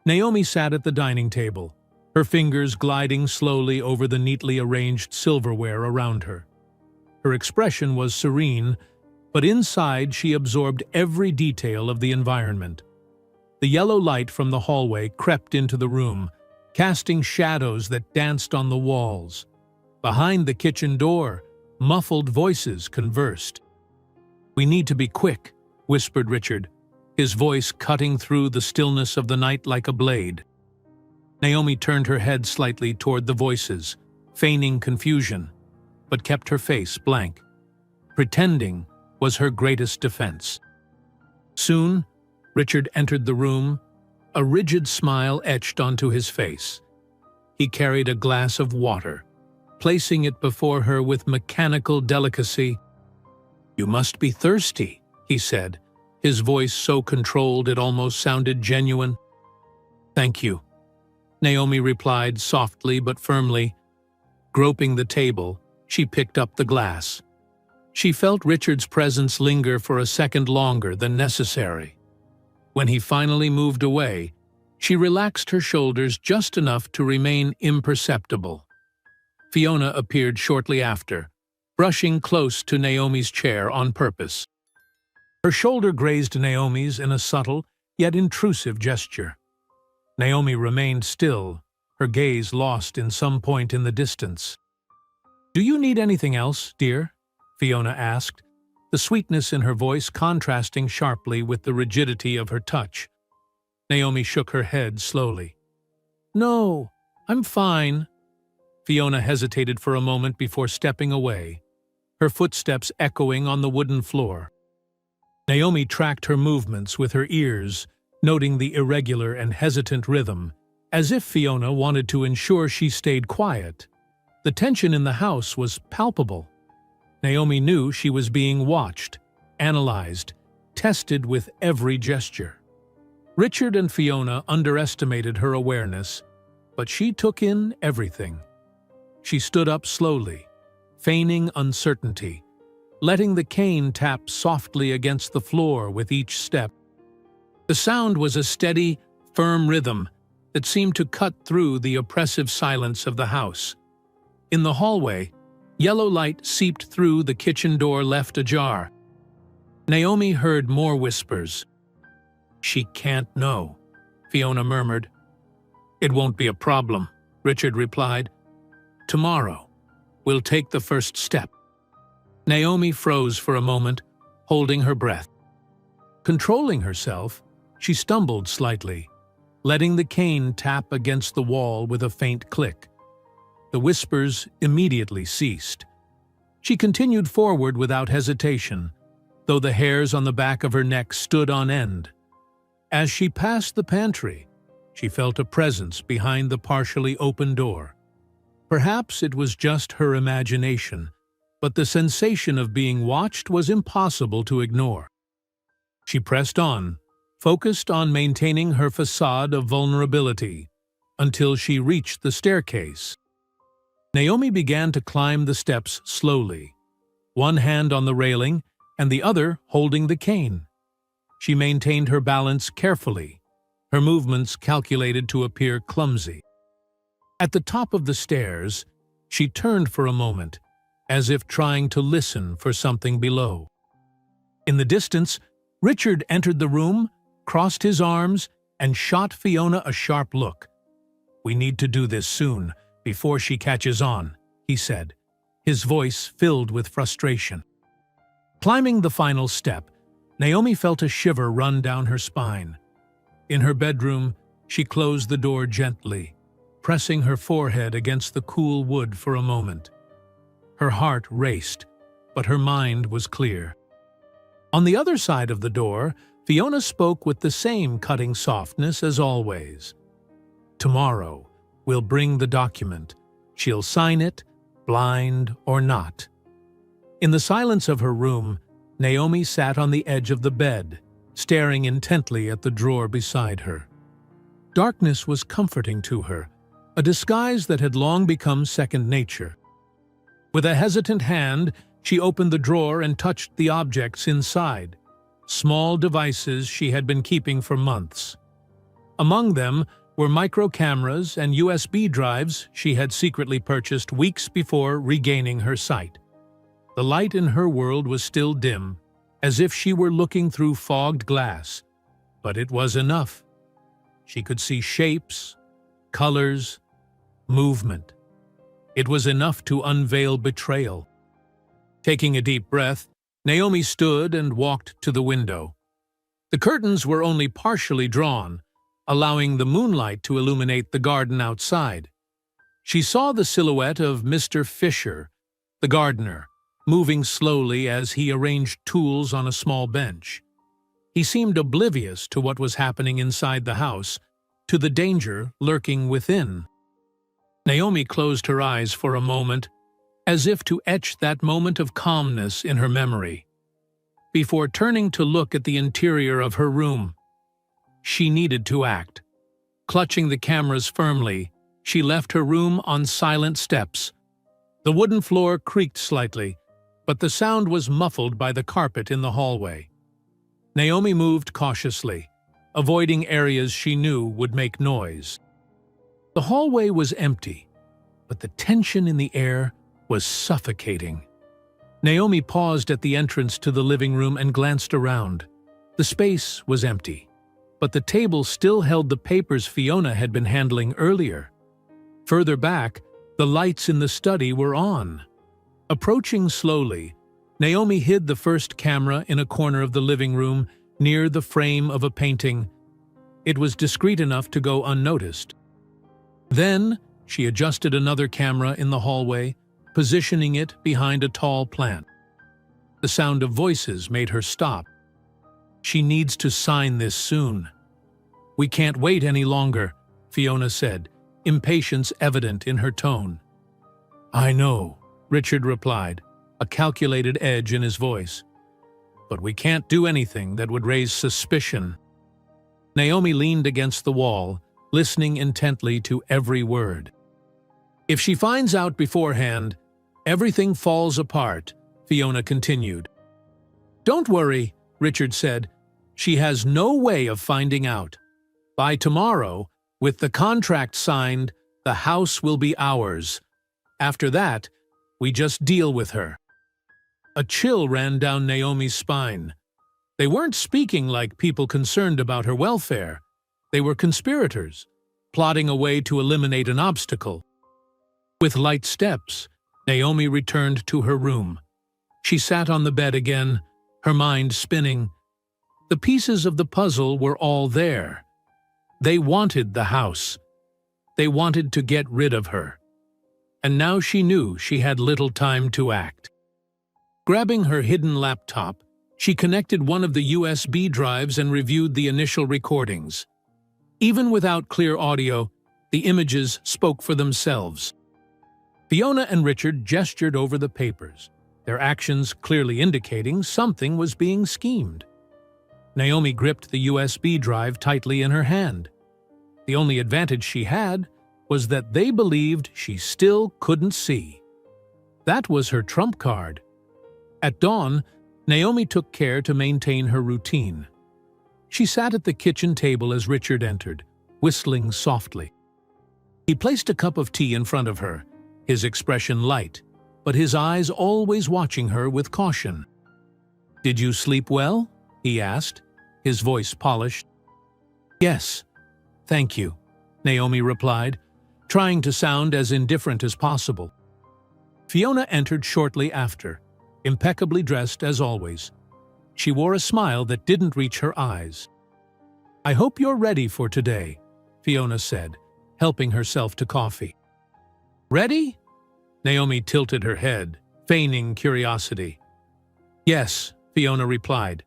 Naomi sat at the dining table, her fingers gliding slowly over the neatly arranged silverware around her. Her expression was serene, but inside she absorbed every detail of the environment. The yellow light from the hallway crept into the room, casting shadows that danced on the walls. Behind the kitchen door, muffled voices conversed. "We need to be quick," whispered Richard, his voice cutting through the stillness of the night like a blade. Naomi turned her head slightly toward the voices, feigning confusion, but kept her face blank. Pretending was her greatest defense. Soon, Richard entered the room, a rigid smile etched onto his face. He carried a glass of water, placing it before her with mechanical delicacy. "You must be thirsty," he said, his voice so controlled it almost sounded genuine. "Thank you," Naomi replied softly but firmly. Groping the table, she picked up the glass. She felt Richard's presence linger for a second longer than necessary. When he finally moved away, she relaxed her shoulders just enough to remain imperceptible. Fiona appeared shortly after, brushing close to Naomi's chair on purpose. Her shoulder grazed Naomi's in a subtle, yet intrusive gesture. Naomi remained still, her gaze lost in some point in the distance. "Do you need anything else, dear?" Fiona asked, the sweetness in her voice contrasting sharply with the rigidity of her touch. Naomi shook her head slowly. "No, I'm fine." Fiona hesitated for a moment before stepping away, her footsteps echoing on the wooden floor. Naomi tracked her movements with her ears, noting the irregular and hesitant rhythm, as if Fiona wanted to ensure she stayed quiet. The tension in the house was palpable. Naomi knew she was being watched, analyzed, tested with every gesture. Richard and Fiona underestimated her awareness, but she took in everything. She stood up slowly, feigning uncertainty, letting the cane tap softly against the floor with each step. The sound was a steady, firm rhythm that seemed to cut through the oppressive silence of the house. In the hallway, yellow light seeped through the kitchen door left ajar. Naomi heard more whispers. "She can't know," Fiona murmured. "It won't be a problem," Richard replied. "Tomorrow, we'll take the first step." Naomi froze for a moment, holding her breath. Controlling herself, she stumbled slightly, letting the cane tap against the wall with a faint click. The whispers immediately ceased. She continued forward without hesitation, though the hairs on the back of her neck stood on end. As she passed the pantry, she felt a presence behind the partially open door. Perhaps it was just her imagination, but the sensation of being watched was impossible to ignore. She pressed on, focused on maintaining her facade of vulnerability, until she reached the staircase. Naomi began to climb the steps slowly, one hand on the railing and the other holding the cane. She maintained her balance carefully, her movements calculated to appear clumsy. At the top of the stairs, she turned for a moment, as if trying to listen for something below. In the distance, Richard entered the room, crossed his arms, and shot Fiona a sharp look. "We need to do this soon, before she catches on," he said, his voice filled with frustration. Climbing the final step, Naomi felt a shiver run down her spine. In her bedroom, she closed the door gently, pressing her forehead against the cool wood for a moment. Her heart raced, but her mind was clear. On the other side of the door, Fiona spoke with the same cutting softness as always. "Tomorrow, we'll bring the document. She'll sign it, blind or not." In the silence of her room, Naomi sat on the edge of the bed, staring intently at the drawer beside her. Darkness was comforting to her, a disguise that had long become second nature. With a hesitant hand, she opened the drawer and touched the objects inside, small devices she had been keeping for months. Among them were micro cameras and USB drives she had secretly purchased weeks before regaining her sight. The light in her world was still dim, as if she were looking through fogged glass, but it was enough. She could see shapes, colors, movement. It was enough to unveil betrayal. Taking a deep breath, Naomi stood and walked to the window. The curtains were only partially drawn, allowing the moonlight to illuminate the garden outside. She saw the silhouette of Mr. Fisher, the gardener, moving slowly as he arranged tools on a small bench. He seemed oblivious to what was happening inside the house, to the danger lurking within. Naomi closed her eyes for a moment, as if to etch that moment of calmness in her memory. Before turning to look at the interior of her room, she needed to act. Clutching the cameras firmly, she left her room on silent steps. The wooden floor creaked slightly, but the sound was muffled by the carpet in the hallway. Naomi moved cautiously, avoiding areas she knew would make noise. The hallway was empty, but the tension in the air was suffocating. Naomi paused at the entrance to the living room and glanced around. The space was empty, but the table still held the papers Fiona had been handling earlier. Further back, the lights in the study were on. Approaching slowly, Naomi hid the first camera in a corner of the living room near the frame of a painting. It was discreet enough to go unnoticed. Then, she adjusted another camera in the hallway, positioning it behind a tall plant. The sound of voices made her stop. She needs to sign this soon. We can't wait any longer, Fiona said, impatience evident in her tone. I know, Richard replied, a calculated edge in his voice. But we can't do anything that would raise suspicion. Naomi leaned against the wall, listening intently to every word. If she finds out beforehand, everything falls apart, Fiona continued. Don't worry, Richard said. She has no way of finding out. By tomorrow, with the contract signed, the house will be ours. After that, we just deal with her. A chill ran down Naomi's spine. They weren't speaking like people concerned about her welfare. They were conspirators, plotting a way to eliminate an obstacle. With light steps, Naomi returned to her room. She sat on the bed again, her mind spinning. The pieces of the puzzle were all there. They wanted the house. They wanted to get rid of her. And now she knew she had little time to act. Grabbing her hidden laptop, she connected one of the USB drives and reviewed the initial recordings. Even without clear audio, the images spoke for themselves. Fiona and Richard gestured over the papers, their actions clearly indicating something was being schemed. Naomi gripped the USB drive tightly in her hand. The only advantage she had was that they believed she still couldn't see. That was her trump card. At dawn, Naomi took care to maintain her routine. She sat at the kitchen table as Richard entered, whistling softly. He placed a cup of tea in front of her, his expression light, but his eyes always watching her with caution. "Did you sleep well?" he asked, his voice polished. "Yes, thank you," Naomi replied, trying to sound as indifferent as possible. Fiona entered shortly after, impeccably dressed as always. She wore a smile that didn't reach her eyes. "I hope you're ready for today," Fiona said, helping herself to coffee. "Ready?" Naomi tilted her head, feigning curiosity. "Yes," Fiona replied.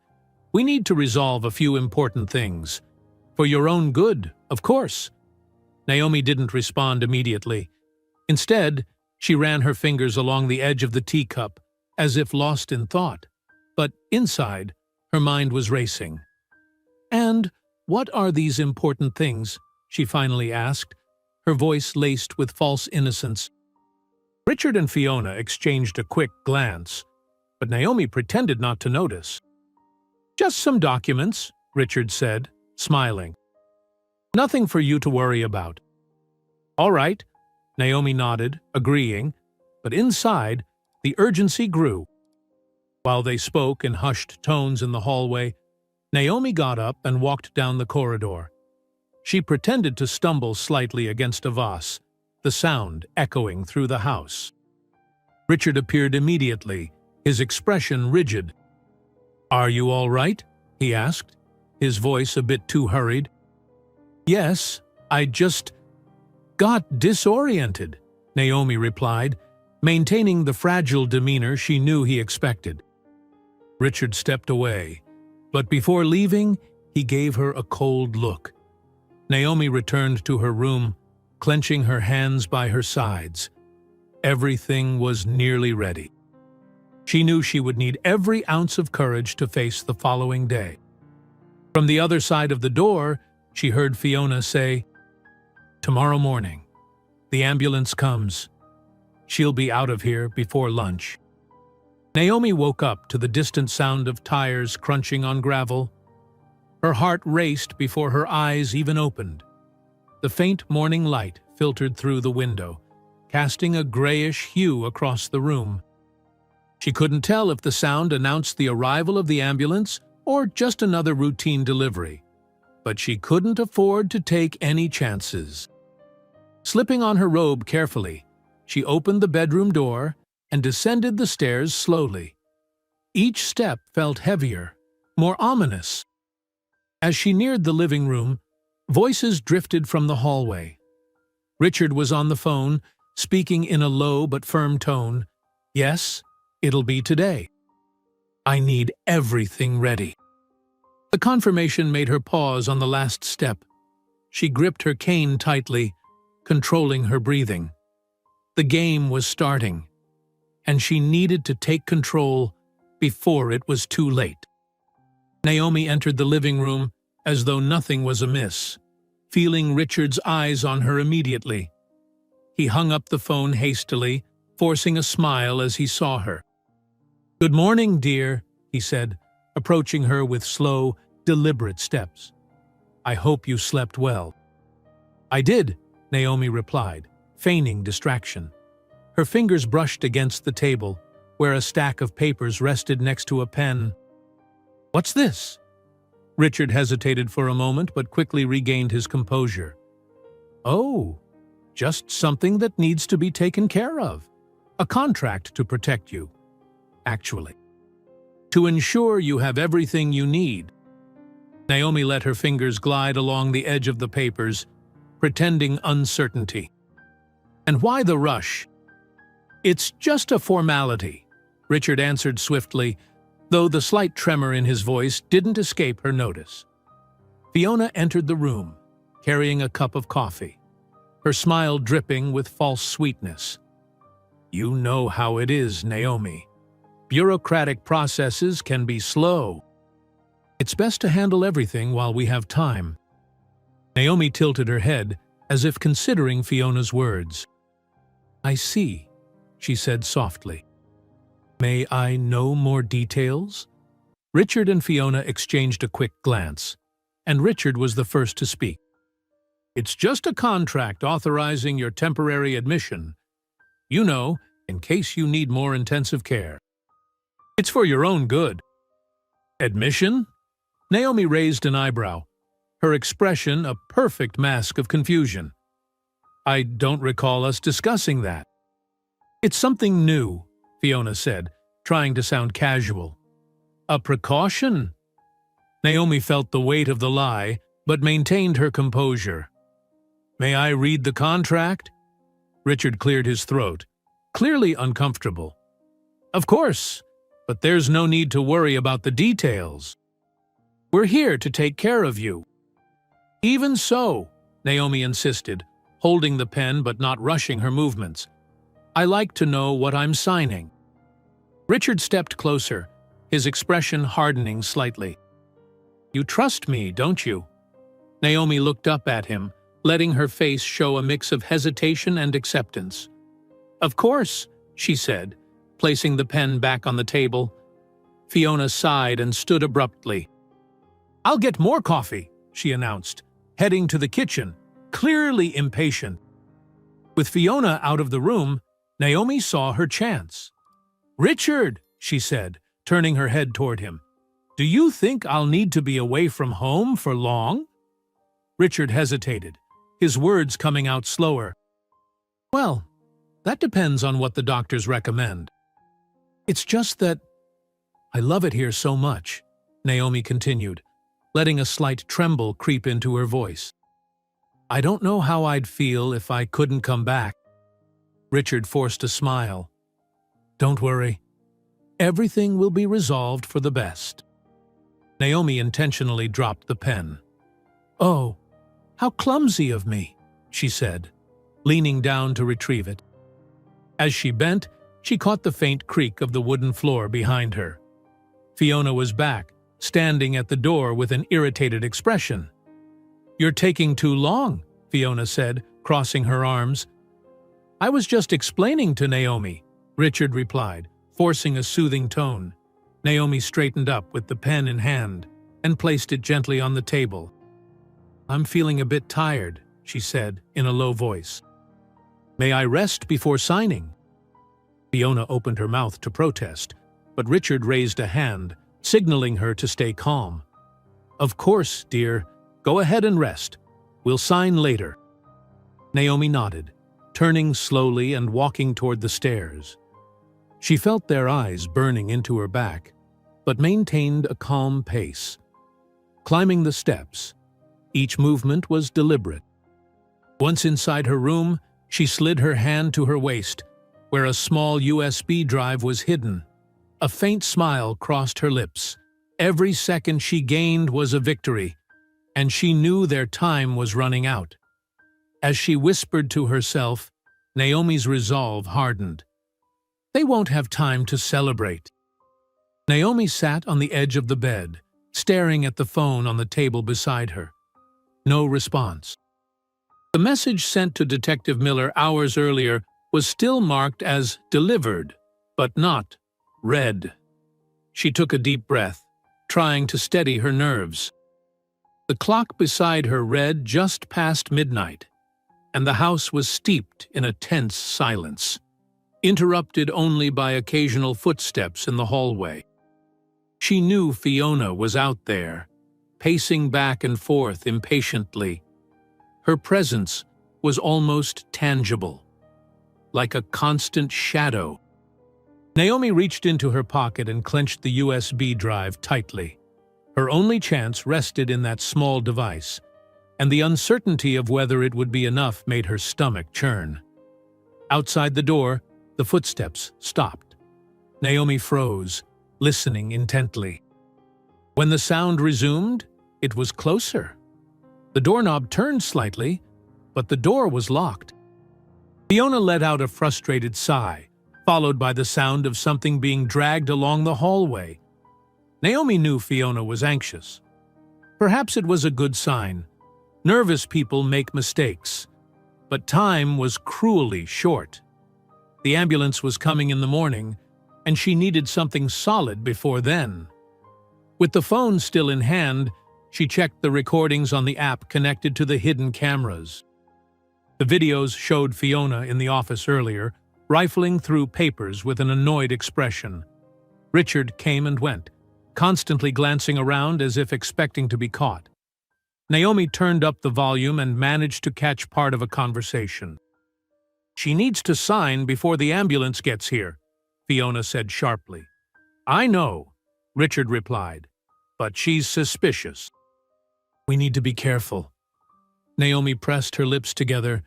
"We need to resolve a few important things. For your own good, of course." Naomi didn't respond immediately. Instead, she ran her fingers along the edge of the teacup, as if lost in thought. But inside, her mind was racing. "And what are these important things?" she finally asked, her voice laced with false innocence. Richard and Fiona exchanged a quick glance, but Naomi pretended not to notice. "Just some documents," Richard said, smiling. Nothing for you to worry about. All right, Naomi nodded, agreeing, but inside, the urgency grew. While they spoke in hushed tones in the hallway, Naomi got up and walked down the corridor. She pretended to stumble slightly against a vase, the sound echoing through the house. Richard appeared immediately, his expression rigid. "Are you all right?" he asked, his voice a bit too hurried. "Yes, I just got disoriented," Naomi replied, maintaining the fragile demeanor she knew he expected. Richard stepped away, but before leaving, he gave her a cold look. Naomi returned to her room, clenching her hands by her sides. Everything was nearly ready. She knew she would need every ounce of courage to face the following day. From the other side of the door, she heard Fiona say, "Tomorrow morning, the ambulance comes. She'll be out of here before lunch." Naomi woke up to the distant sound of tires crunching on gravel. Her heart raced before her eyes even opened. The faint morning light filtered through the window, casting a grayish hue across the room. She couldn't tell if the sound announced the arrival of the ambulance or just another routine delivery, but she couldn't afford to take any chances. Slipping on her robe carefully, she opened the bedroom door and descended the stairs slowly. Each step felt heavier, more ominous. As she neared the living room, voices drifted from the hallway. Richard was on the phone, speaking in a low but firm tone. "Yes, it'll be today. I need everything ready." The confirmation made her pause on the last step. She gripped her cane tightly, controlling her breathing. The game was starting, and she needed to take control before it was too late. Naomi entered the living room as though nothing was amiss, feeling Richard's eyes on her immediately. He hung up the phone hastily, forcing a smile as he saw her. "Good morning, dear," he said, approaching her with slow, deliberate steps. "I hope you slept well." "I did," Naomi replied, feigning distraction. Her fingers brushed against the table, where a stack of papers rested next to a pen. "What's this?" Richard hesitated for a moment but quickly regained his composure. "Oh, just something that needs to be taken care of. A contract to protect you, actually. To ensure you have everything you need." Naomi let her fingers glide along the edge of the papers, pretending uncertainty. "And why the rush?" "It's just a formality," Richard answered swiftly, though the slight tremor in his voice didn't escape her notice. Fiona entered the room, carrying a cup of coffee, her smile dripping with false sweetness. "You know how it is, Naomi. Bureaucratic processes can be slow. It's best to handle everything while we have time." Naomi tilted her head, as if considering Fiona's words. "I see," she said softly. "May I know more details?" Richard and Fiona exchanged a quick glance, and Richard was the first to speak. "It's just a contract authorizing your temporary admission. You know, in case you need more intensive care. It's for your own good." "Admission?" Naomi raised an eyebrow, her expression a perfect mask of confusion. "I don't recall us discussing that." "It's something new," Fiona said, trying to sound casual. "A precaution?" Naomi felt the weight of the lie, but maintained her composure. "May I read the contract?" Richard cleared his throat, clearly uncomfortable. "Of course, but there's no need to worry about the details. We're here to take care of you." "Even so," Naomi insisted, holding the pen but not rushing her movements. "I like to know what I'm signing." Richard stepped closer, his expression hardening slightly. "You trust me, don't you?" Naomi looked up at him, letting her face show a mix of hesitation and acceptance. "Of course," she said, placing the pen back on the table. Fiona sighed and stood abruptly. "I'll get more coffee," she announced, heading to the kitchen, clearly impatient. With Fiona out of the room, Naomi saw her chance. "Richard," she said, turning her head toward him, "do you think I'll need to be away from home for long?" Richard hesitated, his words coming out slower. "Well, that depends on what the doctors recommend. It's just that I love it here so much," Naomi continued, letting a slight tremble creep into her voice. "I don't know how I'd feel if I couldn't come back." Richard forced a smile. "Don't worry. Everything will be resolved for the best." Naomi intentionally dropped the pen. "Oh, how clumsy of me," she said, leaning down to retrieve it. As she bent, she caught the faint creak of the wooden floor behind her. Fiona was back, standing at the door with an irritated expression. "You're taking too long," Fiona said, crossing her arms. "I was just explaining to Naomi," Richard replied, forcing a soothing tone. Naomi straightened up with the pen in hand and placed it gently on the table. "I'm feeling a bit tired," she said in a low voice. "May I rest before signing?" Fiona opened her mouth to protest, but Richard raised a hand, signaling her to stay calm. "Of course, dear. Go ahead and rest. We'll sign later." Naomi nodded, turning slowly and walking toward the stairs. She felt their eyes burning into her back, but maintained a calm pace. Climbing the steps, each movement was deliberate. Once inside her room, she slid her hand to her waist, where a small USB drive was hidden. A faint smile crossed her lips. Every second she gained was a victory, and she knew their time was running out. As she whispered to herself, Naomi's resolve hardened. They won't have time to celebrate. Naomi sat on the edge of the bed, staring at the phone on the table beside her. No response. The message sent to Detective Miller hours earlier was still marked as delivered, but not read. She took a deep breath, trying to steady her nerves. The clock beside her read just past midnight, and the house was steeped in a tense silence, interrupted only by occasional footsteps in the hallway. She knew Fiona was out there, pacing back and forth impatiently. Her presence was almost tangible, like a constant shadow. Naomi reached into her pocket and clenched the USB drive tightly. Her only chance rested in that small device, and the uncertainty of whether it would be enough made her stomach churn. Outside the door, the footsteps stopped. Naomi froze, listening intently. When the sound resumed, it was closer. The doorknob turned slightly, but the door was locked. Fiona let out a frustrated sigh, followed by the sound of something being dragged along the hallway. Naomi knew Fiona was anxious. Perhaps it was a good sign. Nervous people make mistakes, but time was cruelly short. The ambulance was coming in the morning, and she needed something solid before then. With the phone still in hand, she checked the recordings on the app connected to the hidden cameras. The videos showed Fiona in the office earlier, rifling through papers with an annoyed expression. Richard came and went, constantly glancing around as if expecting to be caught. Naomi turned up the volume and managed to catch part of a conversation. "She needs to sign before the ambulance gets here," Fiona said sharply. "I know," Richard replied, "but she's suspicious." "We need to be careful." Naomi pressed her lips together,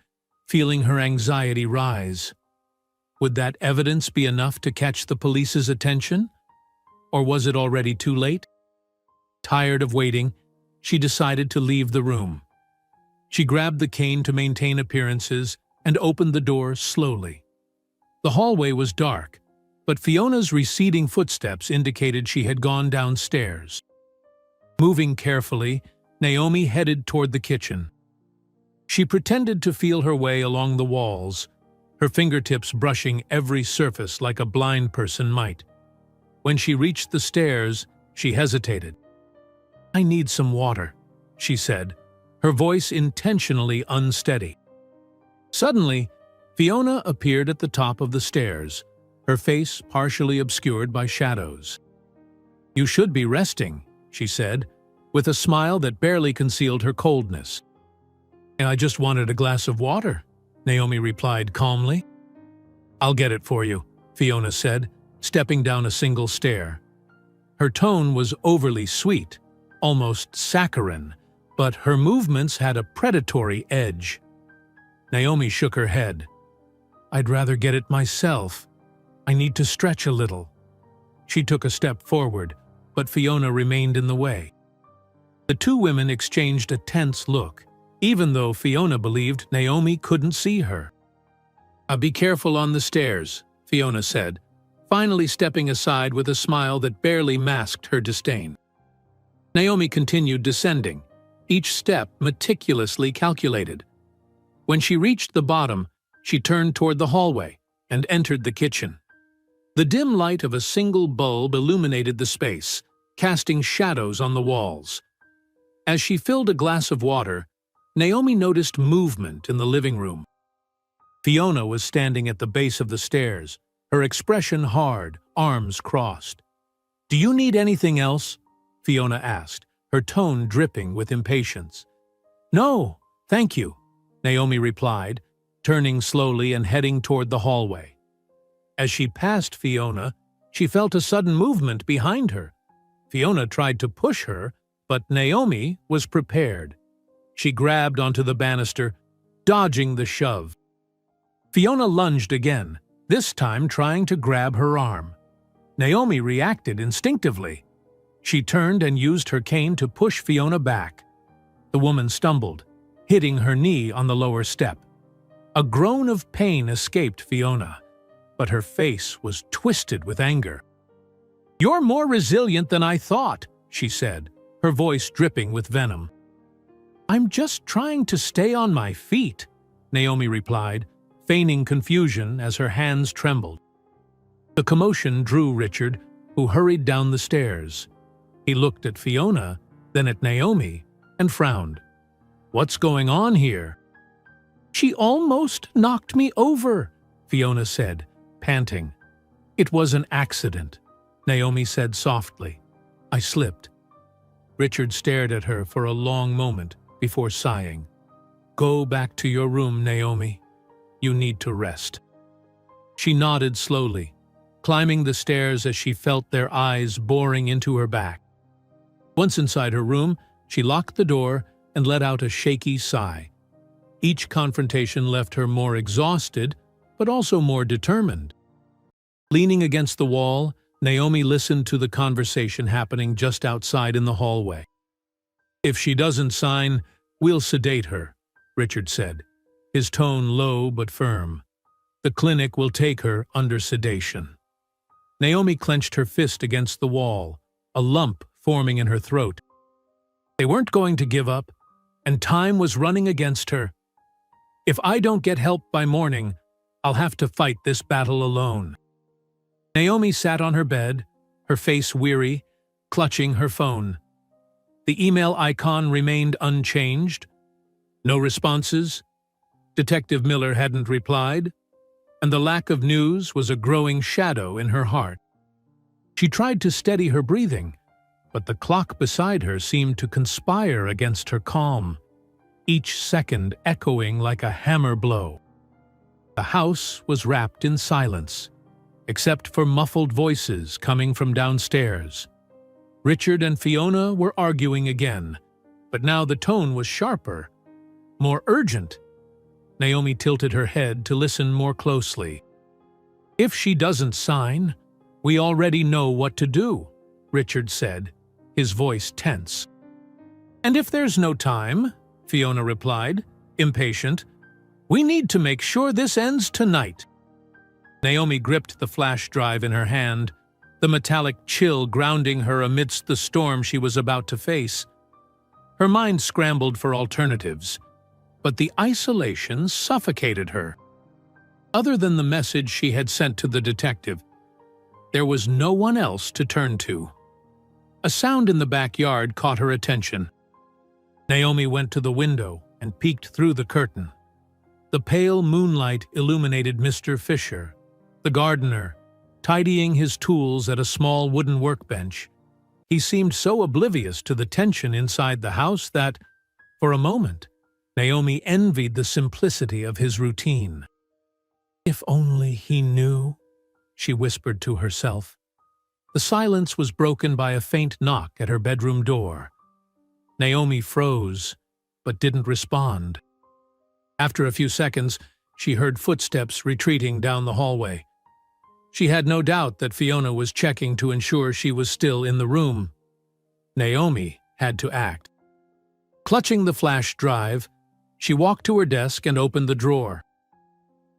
feeling her anxiety rise. Would that evidence be enough to catch the police's attention? Or was it already too late? Tired of waiting, she decided to leave the room. She grabbed the cane to maintain appearances and opened the door slowly. The hallway was dark, but Fiona's receding footsteps indicated she had gone downstairs. Moving carefully, Naomi headed toward the kitchen. She pretended to feel her way along the walls, her fingertips brushing every surface like a blind person might. When she reached the stairs, she hesitated. "I need some water," she said, her voice intentionally unsteady. Suddenly, Fiona appeared at the top of the stairs, her face partially obscured by shadows. "You should be resting," she said, with a smile that barely concealed her coldness. "I just wanted a glass of water," Naomi replied calmly. "I'll get it for you," Fiona said, stepping down a single stair. Her tone was overly sweet, almost saccharine, but her movements had a predatory edge. Naomi shook her head. "I'd rather get it myself. I need to stretch a little." She took a step forward, but Fiona remained in the way. The two women exchanged a tense look, even though Fiona believed Naomi couldn't see her. "Be careful on the stairs," Fiona said, finally stepping aside with a smile that barely masked her disdain. Naomi continued descending, each step meticulously calculated. When she reached the bottom, she turned toward the hallway and entered the kitchen. The dim light of a single bulb illuminated the space, casting shadows on the walls. As she filled a glass of water, Naomi noticed movement in the living room. Fiona was standing at the base of the stairs, her expression hard, arms crossed. "Do you need anything else?" Fiona asked, her tone dripping with impatience. "No, thank you," Naomi replied, turning slowly and heading toward the hallway. As she passed Fiona, she felt a sudden movement behind her. Fiona tried to push her, but Naomi was prepared. She grabbed onto the banister, dodging the shove. Fiona lunged again, this time trying to grab her arm. Naomi reacted instinctively. She turned and used her cane to push Fiona back. The woman stumbled, hitting her knee on the lower step. A groan of pain escaped Fiona, but her face was twisted with anger. "You're more resilient than I thought," she said, her voice dripping with venom. "I'm just trying to stay on my feet," Naomi replied, feigning confusion as her hands trembled. The commotion drew Richard, who hurried down the stairs. He looked at Fiona, then at Naomi, and frowned. "What's going on here?" "She almost knocked me over," Fiona said, panting. "It was an accident," Naomi said softly. "I slipped." Richard stared at her for a long moment before sighing. "Go back to your room, Naomi. You need to rest." She nodded slowly, climbing the stairs as she felt their eyes boring into her back. Once inside her room, she locked the door and let out a shaky sigh. Each confrontation left her more exhausted, but also more determined. Leaning against the wall, Naomi listened to the conversation happening just outside in the hallway. "If she doesn't sign, we'll sedate her," Richard said, his tone low but firm. "The clinic will take her under sedation." Naomi clenched her fist against the wall, a lump forming in her throat. They weren't going to give up, and time was running against her. "If I don't get help by morning, I'll have to fight this battle alone." Naomi sat on her bed, her face weary, clutching her phone. The email icon remained unchanged. No responses. Detective Miller hadn't replied, and the lack of news was a growing shadow in her heart. She tried to steady her breathing, but the clock beside her seemed to conspire against her calm, each second echoing like a hammer blow. The house was wrapped in silence, except for muffled voices coming from downstairs. Richard and Fiona were arguing again, but now the tone was sharper, more urgent. Naomi tilted her head to listen more closely. "If she doesn't sign, we already know what to do," Richard said, his voice tense. "And if there's no time," Fiona replied, impatient, "we need to make sure this ends tonight." Naomi gripped the flash drive in her hand, the metallic chill grounding her amidst the storm she was about to face. Her mind scrambled for alternatives, but the isolation suffocated her. Other than the message she had sent to the detective, there was no one else to turn to. A sound in the backyard caught her attention. Naomi went to the window and peeked through the curtain. The pale moonlight illuminated Mr. Fisher, the gardener, tidying his tools at a small wooden workbench. He seemed so oblivious to the tension inside the house that, for a moment, Naomi envied the simplicity of his routine. If only he knew, she whispered to herself. The silence was broken by a faint knock at her bedroom door. Naomi froze, but didn't respond. After a few seconds, she heard footsteps retreating down the hallway. She had no doubt that Fiona was checking to ensure she was still in the room. Naomi had to act. Clutching the flash drive, she walked to her desk and opened the drawer.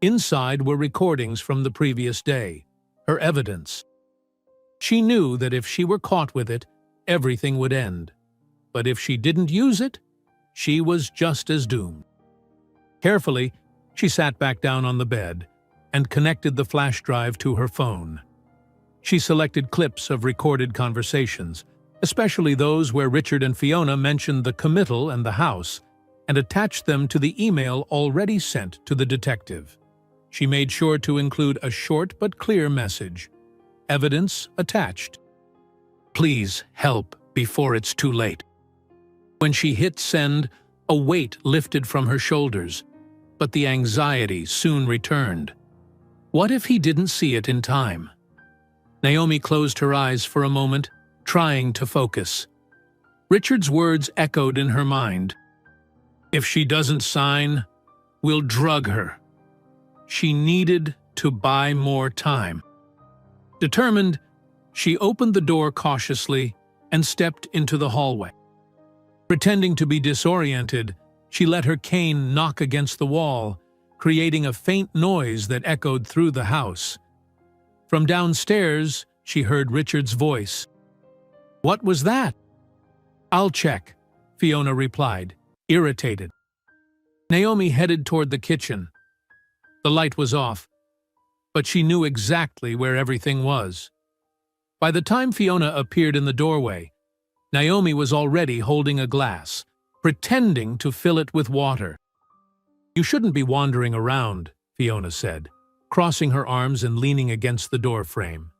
Inside were recordings from the previous day, her evidence. She knew that if she were caught with it, everything would end. But if she didn't use it, she was just as doomed. Carefully, she sat back down on the bed and connected the flash drive to her phone. She selected clips of recorded conversations, especially those where Richard and Fiona mentioned the committal and the house, and attached them to the email already sent to the detective. She made sure to include a short but clear message. Evidence attached. Please help before it's too late. When she hit send, a weight lifted from her shoulders, but the anxiety soon returned. What if he didn't see it in time? Naomi closed her eyes for a moment, trying to focus. Richard's words echoed in her mind. If she doesn't sign, we'll drug her. She needed to buy more time. Determined, she opened the door cautiously and stepped into the hallway. Pretending to be disoriented, she let her cane knock against the wall, creating a faint noise that echoed through the house. From downstairs, she heard Richard's voice. What was that? I'll check, Fiona replied, irritated. Naomi headed toward the kitchen. The light was off, but she knew exactly where everything was. By the time Fiona appeared in the doorway, Naomi was already holding a glass, pretending to fill it with water. You shouldn't be wandering around, Fiona said, crossing her arms and leaning against the door frame.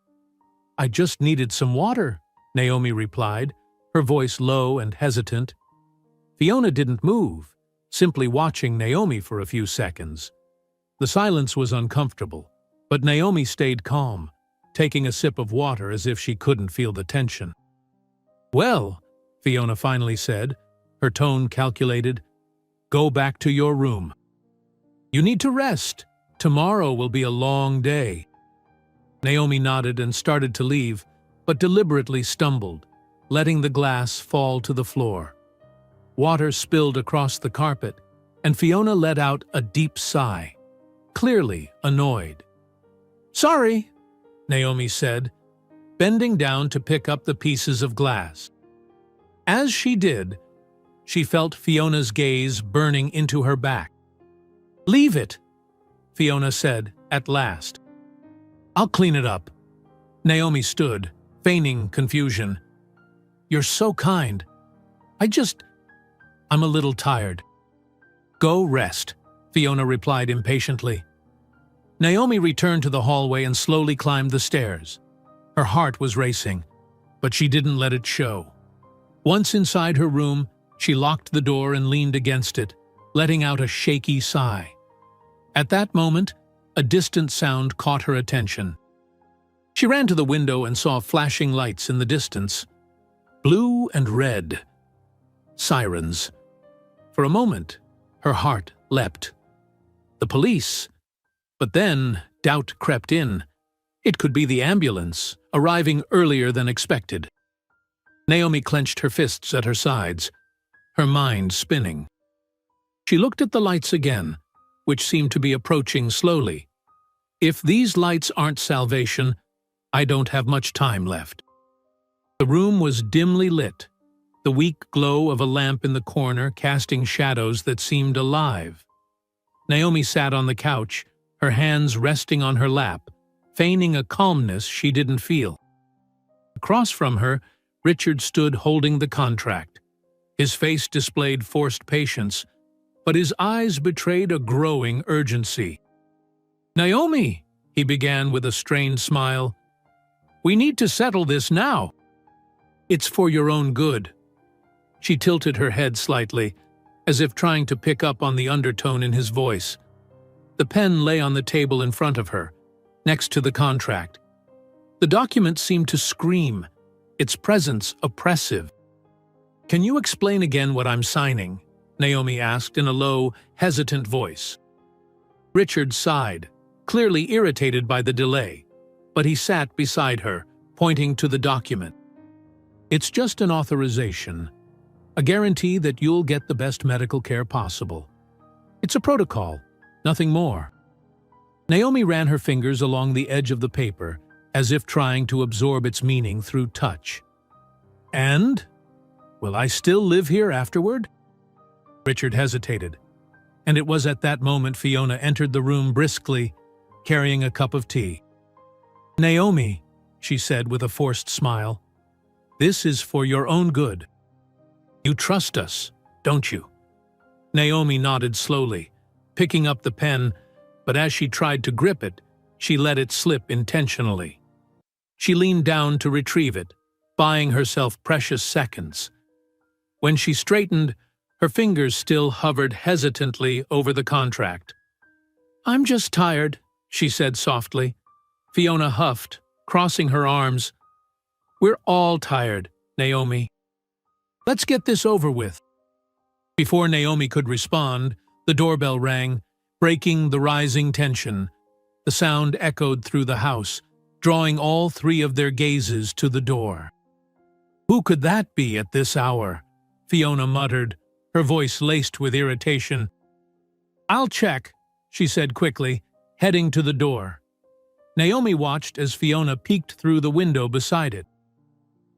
I just needed some water, Naomi replied, her voice low and hesitant. Fiona didn't move, simply watching Naomi for a few seconds. The silence was uncomfortable, but Naomi stayed calm, taking a sip of water as if she couldn't feel the tension. Well, Fiona finally said, her tone calculated, go back to your room. You need to rest. Tomorrow will be a long day. Naomi nodded and started to leave, but deliberately stumbled, letting the glass fall to the floor. Water spilled across the carpet, and Fiona let out a deep sigh, clearly annoyed. Sorry, Naomi said, bending down to pick up the pieces of glass. As she did, she felt Fiona's gaze burning into her back. Leave it, Fiona said at last. I'll clean it up. Naomi stood, feigning confusion. You're so kind. I'm a little tired. Go rest, Fiona replied impatiently. Naomi returned to the hallway and slowly climbed the stairs. Her heart was racing, but she didn't let it show. Once inside her room, she locked the door and leaned against it, letting out a shaky sigh. At that moment, a distant sound caught her attention. She ran to the window and saw flashing lights in the distance. Blue and red. Sirens. For a moment, her heart leapt. The police. But then, doubt crept in. It could be the ambulance, arriving earlier than expected. Naomi clenched her fists at her sides, her mind spinning. She looked at the lights again, which seemed to be approaching slowly. If these lights aren't salvation, I don't have much time left. The room was dimly lit, the weak glow of a lamp in the corner casting shadows that seemed alive. Naomi sat on the couch, her hands resting on her lap, feigning a calmness she didn't feel. Across from her, Richard stood holding the contract, His face displayed forced patience, but his eyes betrayed a growing urgency. "Naomi," he began with a strained smile, "we need to settle this now. It's for your own good." She tilted her head slightly, as if trying to pick up on the undertone in his voice. The pen lay on the table in front of her, next to the contract. The document seemed to scream, its presence oppressive. "Can you explain again what I'm signing?" Naomi asked in a low, hesitant voice. Richard sighed, clearly irritated by the delay, but he sat beside her, pointing to the document. "It's just an authorization, a guarantee that you'll get the best medical care possible. It's a protocol, nothing more." Naomi ran her fingers along the edge of the paper, as if trying to absorb its meaning through touch. "And? Will I still live here afterward?" Richard hesitated, and it was at that moment Fiona entered the room briskly, carrying a cup of tea. "Naomi," she said with a forced smile, "this is for your own good. You trust us, don't you?" Naomi nodded slowly, picking up the pen, but as she tried to grip it, she let it slip intentionally. She leaned down to retrieve it, buying herself precious seconds. When she straightened, her fingers still hovered hesitantly over the contract. "I'm just tired," she said softly. Fiona huffed, crossing her arms. "We're all tired, Naomi. Let's get this over with." Before Naomi could respond, the doorbell rang, breaking the rising tension. The sound echoed through the house, drawing all three of their gazes to the door. "Who could that be at this hour?" Fiona muttered, her voice laced with irritation. "I'll check," she said quickly, heading to the door. Naomi watched as Fiona peeked through the window beside it.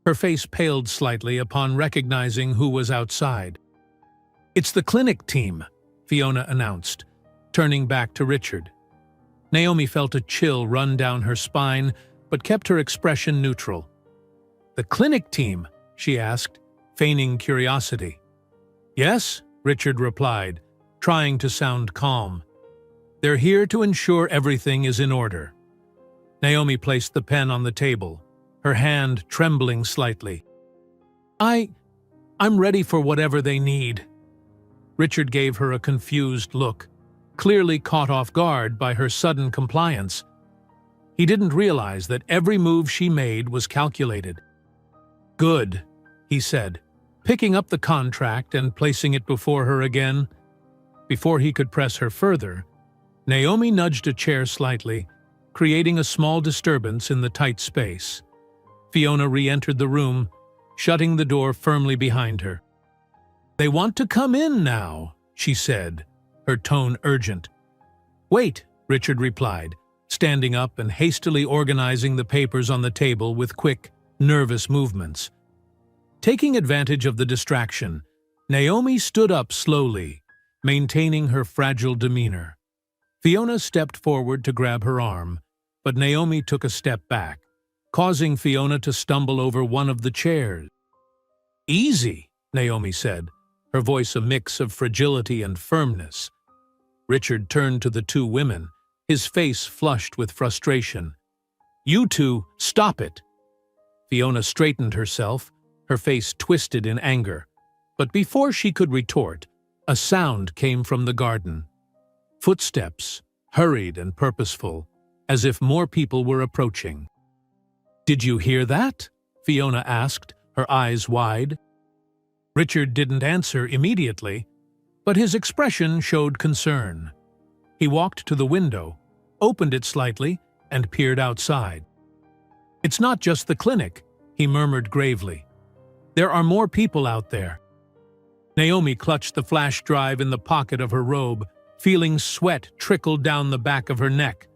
Her face paled slightly upon recognizing who was outside. "It's the clinic team," Fiona announced, turning back to Richard. Naomi felt a chill run down her spine, but kept her expression neutral. "The clinic team?" she asked, feigning curiosity. "Yes," Richard replied, trying to sound calm. "They're here to ensure everything is in order." Naomi placed the pen on the table, her hand trembling slightly. I'm ready for whatever they need." Richard gave her a confused look, clearly caught off guard by her sudden compliance. He didn't realize that every move she made was calculated. "Good," he said, picking up the contract and placing it before her again. Before he could press her further, Naomi nudged a chair slightly, creating a small disturbance in the tight space. Fiona re-entered the room, shutting the door firmly behind her. "They want to come in now," she said, her tone urgent. "Wait," Richard replied, standing up and hastily organizing the papers on the table with quick, nervous movements. Taking advantage of the distraction, Naomi stood up slowly, maintaining her fragile demeanor. Fiona stepped forward to grab her arm, but Naomi took a step back, causing Fiona to stumble over one of the chairs. "Easy," Naomi said, her voice a mix of fragility and firmness. Richard turned to the two women, his face flushed with frustration. "You two, stop it!" Fiona straightened herself, her face twisted in anger. But before she could retort, a sound came from the garden. Footsteps, hurried and purposeful, as if more people were approaching. "Did you hear that?" Fiona asked, her eyes wide. Richard didn't answer immediately, but his expression showed concern. He walked to the window, opened it slightly, and peered outside. "It's not just the clinic," he murmured gravely. "There are more people out there." Naomi clutched the flash drive in the pocket of her robe, feeling sweat trickle down the back of her neck.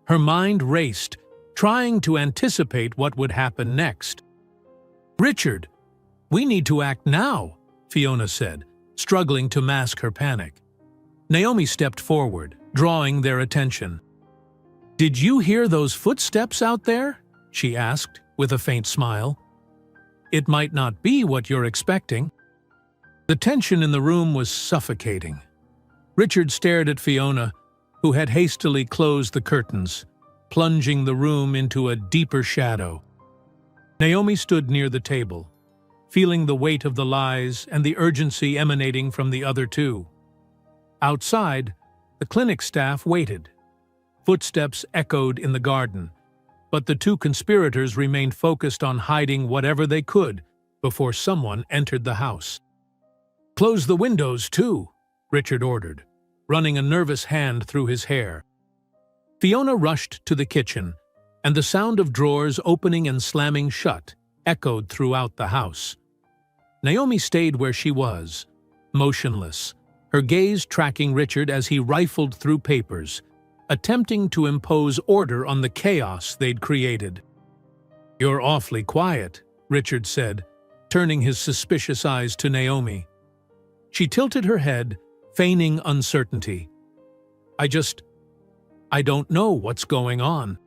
Her mind raced, trying to anticipate what would happen next. "Richard, we need to act now," Fiona said, struggling to mask her panic. Naomi stepped forward, drawing their attention. "Did you hear those footsteps out there?" she asked, with a faint smile. "It might not be what you're expecting." The tension in the room was suffocating. Richard stared at Fiona, who had hastily closed the curtains, plunging the room into a deeper shadow. Naomi stood near the table, feeling the weight of the lies and the urgency emanating from the other two. Outside, the clinic staff waited. Footsteps echoed in the garden, but the two conspirators remained focused on hiding whatever they could before someone entered the house. "Close the windows, too," Richard ordered, running a nervous hand through his hair. Fiona rushed to the kitchen, and the sound of drawers opening and slamming shut echoed throughout the house. Naomi stayed where she was, motionless, her gaze tracking Richard as he rifled through papers, attempting to impose order on the chaos they'd created. "You're awfully quiet," Richard said, turning his suspicious eyes to Naomi. She tilted her head, feigning uncertainty. I don't know what's going on."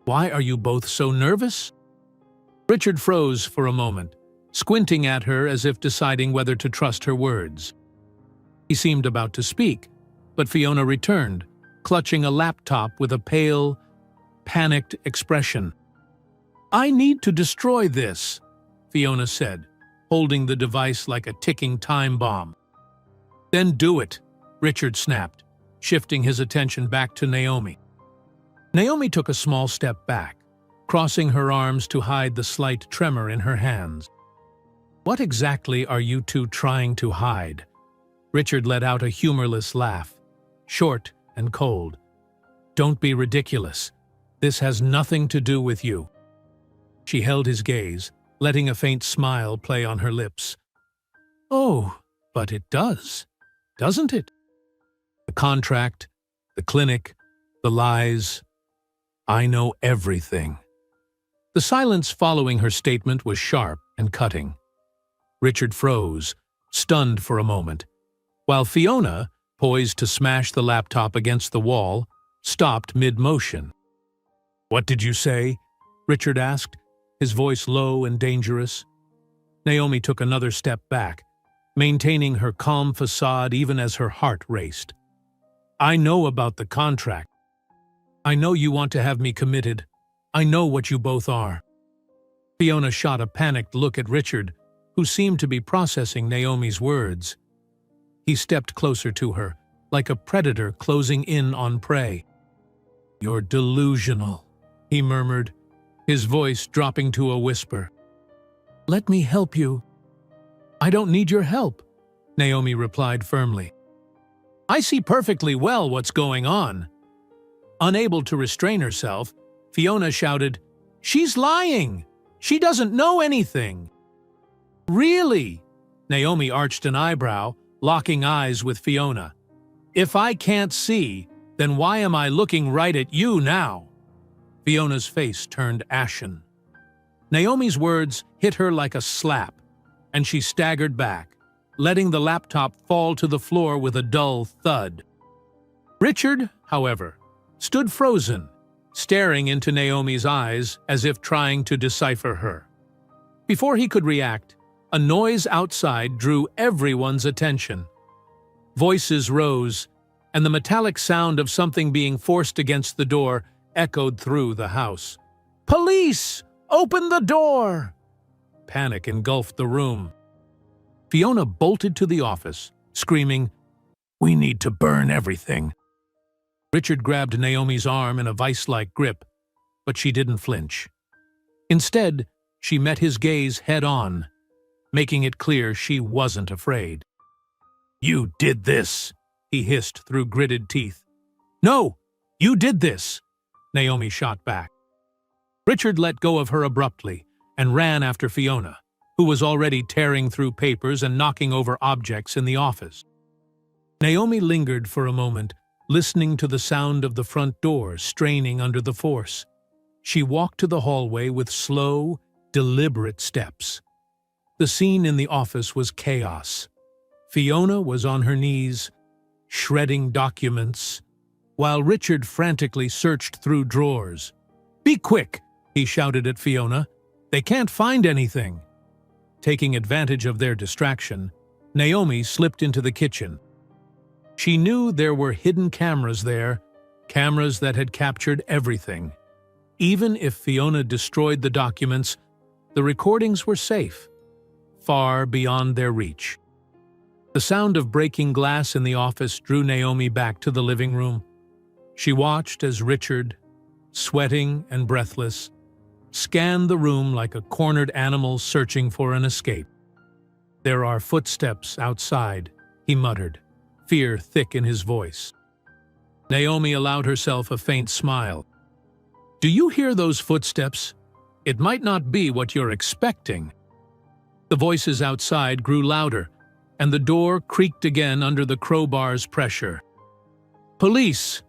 "Why are you both so nervous?" Richard froze for a moment, squinting at her as if deciding whether to trust her words. He seemed about to speak, but Fiona returned, clutching a laptop with a pale, panicked expression. "I need to destroy this," Fiona said, holding the device like a ticking time bomb. "Then do it," Richard snapped, shifting his attention back to Naomi. Naomi took a small step back, crossing her arms to hide the slight tremor in her hands. "What exactly are you two trying to hide?" Richard let out a humorless laugh, short and cold. "Don't be ridiculous. This has nothing to do with you." She held his gaze, letting a faint smile play on her lips. "Oh, but it does, doesn't it? The contract, the clinic, the lies. I know everything." The silence following her statement was sharp and cutting. Richard froze, stunned for a moment, while Fiona, poised to smash the laptop against the wall, stopped mid-motion. "What did you say?" Richard asked, his voice low and dangerous. Naomi took another step back, maintaining her calm facade even as her heart raced. "I know about the contract. I know you want to have me committed. I know what you both are." Fiona shot a panicked look at Richard, who seemed to be processing Naomi's words. He stepped closer to her, like a predator closing in on prey. "You're delusional," he murmured, his voice dropping to a whisper. "Let me help you." "I don't need your help," Naomi replied firmly. "I see perfectly well what's going on." Unable to restrain herself, Fiona shouted, "She's lying! She doesn't know anything!" "Really?" Naomi arched an eyebrow, locking eyes with Fiona. "If I can't see, then why am I looking right at you now?" Fiona's face turned ashen. Naomi's words hit her like a slap, and she staggered back, letting the laptop fall to the floor with a dull thud. Richard, however, stood frozen, staring into Naomi's eyes as if trying to decipher her. Before he could react, a noise outside drew everyone's attention. Voices rose, and the metallic sound of something being forced against the door echoed through the house. "Police! Open the door!" Panic engulfed the room. Fiona bolted to the office, screaming, "We need to burn everything." Richard grabbed Naomi's arm in a vice-like grip, but she didn't flinch. Instead, she met his gaze head-on, making it clear she wasn't afraid. "You did this," he hissed through gritted teeth. "No, you did this," Naomi shot back. Richard let go of her abruptly and ran after Fiona, who was already tearing through papers and knocking over objects in the office. Naomi lingered for a moment, listening to the sound of the front door straining under the force. She walked to the hallway with slow, deliberate steps. The scene in the office was chaos. Fiona was on her knees, shredding documents, while Richard frantically searched through drawers. "Be quick!" he shouted at Fiona. "They can't find anything." Taking advantage of their distraction, Naomi slipped into the kitchen. She knew there were hidden cameras there, cameras that had captured everything. Even if Fiona destroyed the documents, the recordings were safe, far beyond their reach. The sound of breaking glass in the office drew Naomi back to the living room. She watched as Richard, sweating and breathless, scanned the room like a cornered animal searching for an escape. "There are footsteps outside," he muttered, fear thick in his voice. Naomi allowed herself a faint smile. "Do you hear those footsteps? It might not be what you're expecting." The voices outside grew louder, and the door creaked again under the crowbar's pressure. "Police!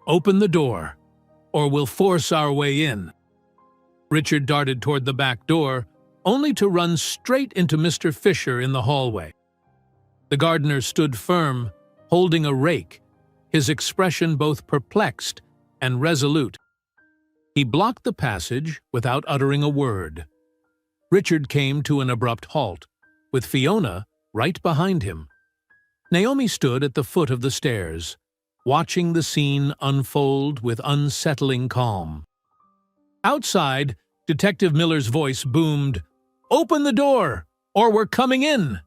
Open the door, or we'll force our way in." Richard darted toward the back door, only to run straight into Mr. Fisher in the hallway. The gardener stood firm, holding a rake, his expression both perplexed and resolute. He blocked the passage without uttering a word. Richard came to an abrupt halt, with Fiona right behind him. Naomi stood at the foot of the stairs, watching the scene unfold with unsettling calm. Outside, Detective Miller's voice boomed, "Open the door, or we're coming in!"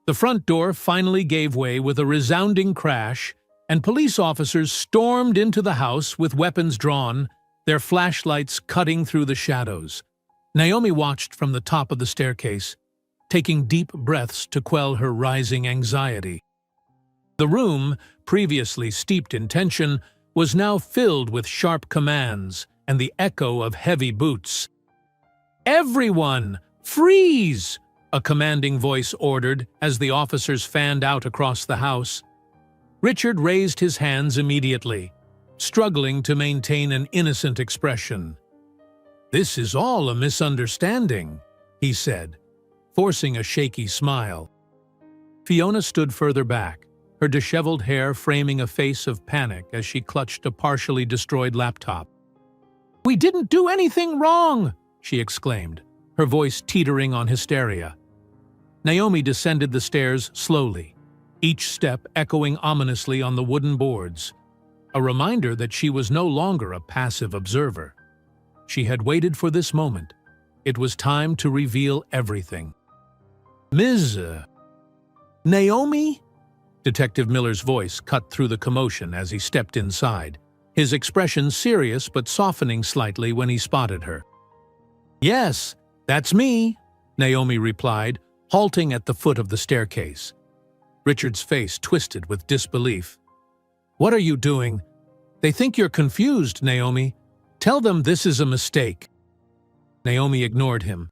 The front door finally gave way with a resounding crash, and police officers stormed into the house with weapons drawn, their flashlights cutting through the shadows. Naomi watched from the top of the staircase, taking deep breaths to quell her rising anxiety. The room, previously steeped in tension, was now filled with sharp commands and the echo of heavy boots. "Everyone, freeze!" a commanding voice ordered as the officers fanned out across the house. Richard raised his hands immediately, struggling to maintain an innocent expression. "This is all a misunderstanding," he said, forcing a shaky smile. Fiona stood further back, her disheveled hair framing a face of panic as she clutched a partially destroyed laptop. "We didn't do anything wrong!" she exclaimed, her voice teetering on hysteria. Naomi descended the stairs slowly, each step echoing ominously on the wooden boards, a reminder that she was no longer a passive observer. She had waited for this moment. It was time to reveal everything. "Ms. Naomi?" Detective Miller's voice cut through the commotion as he stepped inside, his expression serious but softening slightly when he spotted her. "Yes, that's me," Naomi replied, halting at the foot of the staircase. Richard's face twisted with disbelief. "What are you doing? They think you're confused, Naomi. Tell them this is a mistake." Naomi ignored him.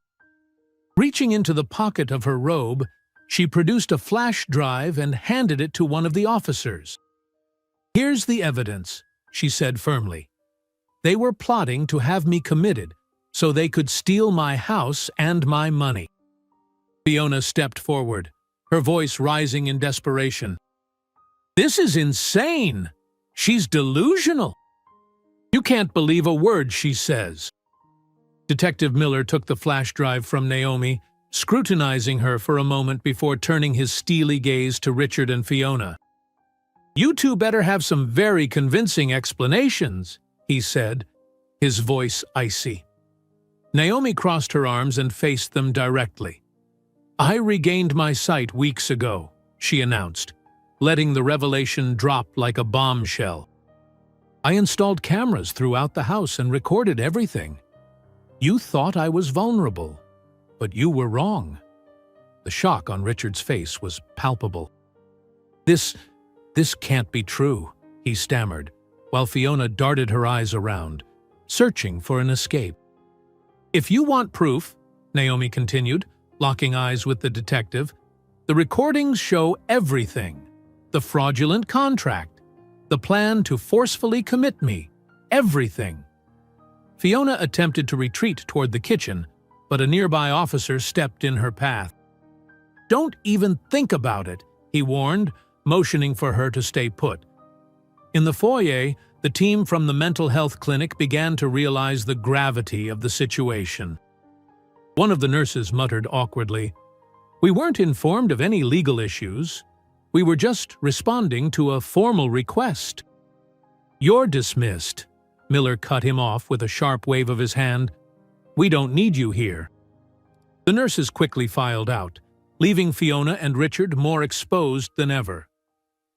Reaching into the pocket of her robe, she produced a flash drive and handed it to one of the officers. "Here's the evidence," she said firmly. "They were plotting to have me committed so they could steal my house and my money." Fiona stepped forward, her voice rising in desperation. "This is insane! She's delusional! You can't believe a word she says." Detective Miller took the flash drive from Naomi, scrutinizing her for a moment before turning his steely gaze to Richard and Fiona. "You two better have some very convincing explanations," he said, his voice icy. Naomi crossed her arms and faced them directly. "I regained my sight weeks ago," she announced, letting the revelation drop like a bombshell. "I installed cameras throughout the house and recorded everything. You thought I was vulnerable, but you were wrong." The shock on Richard's face was palpable. This can't be true," he stammered, while Fiona darted her eyes around, searching for an escape. "If you want proof," Naomi continued, locking eyes with the detective, "the recordings show everything. The fraudulent contract, the plan to forcefully commit me, everything." Fiona attempted to retreat toward the kitchen, but a nearby officer stepped in her path. "Don't even think about it," he warned, motioning for her to stay put. In the foyer, the team from the mental health clinic began to realize the gravity of the situation. One of the nurses muttered awkwardly, We weren't informed of any legal issues. We were just responding to a formal request. You're dismissed. Miller cut him off with a sharp wave of his hand. We don't need you here. The nurses quickly filed out, leaving Fiona and Richard more exposed than ever.